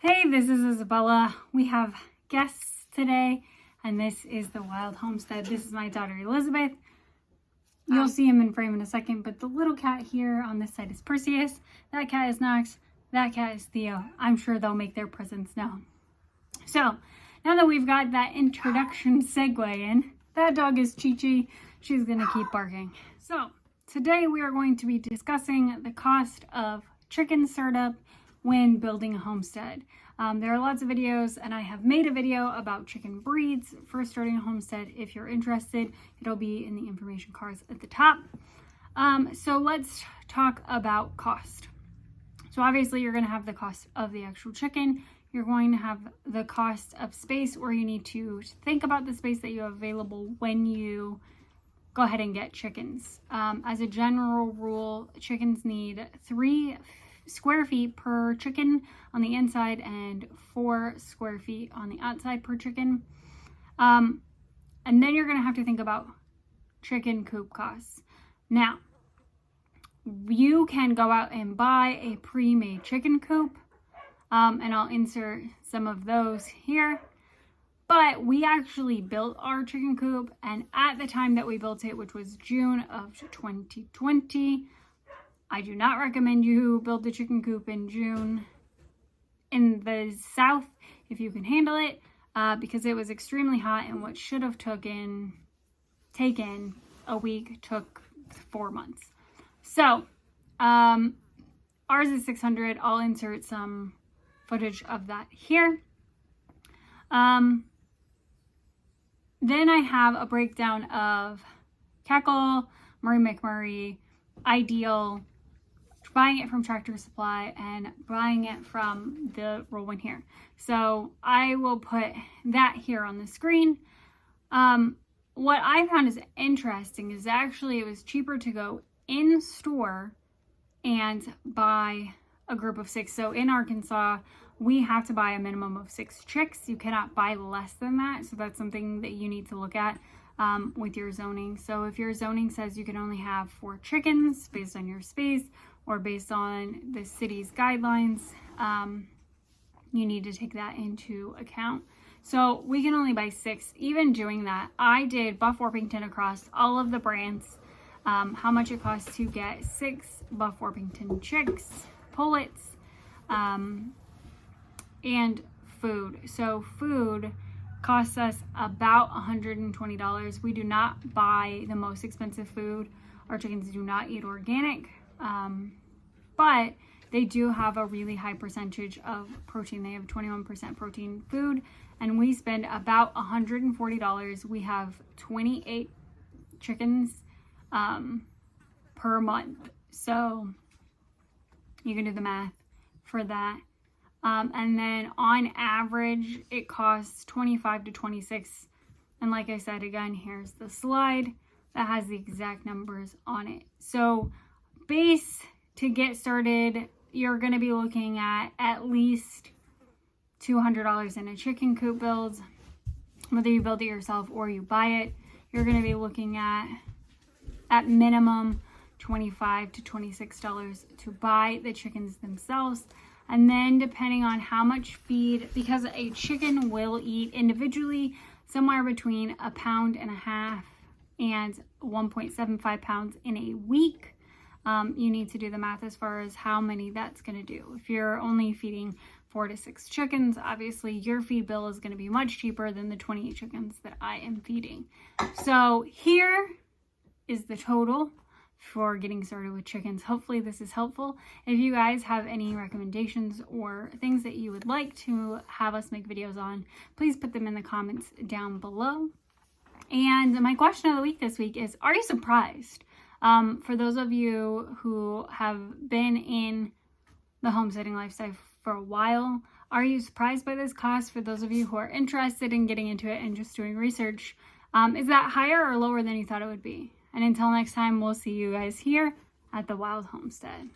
Hey, this is Isabella. We have guests today, and this is the Wild Homestead. This is my daughter, Elizabeth. You'll see him in frame in a second, but the little cat here on this side is Perseus. That cat is Knox. That cat is Theo. I'm sure they'll make their presence known. So, now that we've got that introduction segue in, that dog is Chi-Chi. She's going to keep barking. So, today we are going to be discussing the cost of chicken startup when building a homestead. There are lots of videos, and I have made a video about chicken breeds for starting a homestead. If you're interested, it'll be in the information cards at the top. So let's talk about cost. So obviously you're going to have the cost of the actual chicken. You're going to have the cost of space, or you need to think about the space that you have available when you go ahead and get chickens. As a general rule, chickens need 3 square feet per chicken on the inside and 4 square feet on the outside per chicken. And then you're going to have to think about chicken coop costs. Now, you can go out and buy a pre-made chicken coop, and I'll insert some of those here. But we actually built our chicken coop, and at the time that we built it, which was June of 2020, I do not recommend you build the chicken coop in June in the south if you can handle it, because it was extremely hot, and what should have taken a week took 4 months. So ours is 600. I'll insert some footage of that here. Then I have a breakdown of Cackle, Murray McMurray, Ideal, buying it from Tractor Supply, and buying it from the roll one here. So I will put that here on the screen. What I found is interesting is actually it was cheaper to go in store and buy a group of 6. So in Arkansas, we have to buy a minimum of 6 chicks. You cannot buy less than that. So that's something that you need to look at with your zoning. So if your zoning says you can only have 4 chickens based on your space or based on the city's guidelines, you need to take that into account. So we can only buy 6. Even doing that, I did Buff Orpington across all of the brands, how much it costs to get 6 Buff Orpington chicks, pullets, and food. So food costs us about $120. We do not buy the most expensive food. Our chickens do not eat organic, but they do have a really high percentage of protein. They have 21% protein food, and we spend about $140. We have 28 chickens per month. So you can do the math for that. And then on average, it costs $25 to $26. And like I said, again, here's the slide that has the exact numbers on it. So base to get started, you're going to be looking at least $200 in a chicken coop build. Whether you build it yourself or you buy it, you're going to be looking at minimum $25 to $26 to buy the chickens themselves. And then depending on how much feed, because a chicken will eat individually somewhere between 1.5 pounds and 1.75 pounds in a week, you need to do the math as far as how many that's going to do. If you're only feeding 4 to 6 chickens, obviously your feed bill is going to be much cheaper than the 28 chickens that I am feeding. So here is the total for getting started with chickens. Hopefully this is helpful. If you guys have any recommendations or things that you would like to have us make videos on, please put them in the comments down below. And my question of the week this week is, are you surprised? For those of you who have been in the homesteading lifestyle for a while, are you surprised by this cost? For those of you who are interested in getting into it and just doing research, is that higher or lower than you thought it would be? And until next time, we'll see you guys here at the Wild Homestead.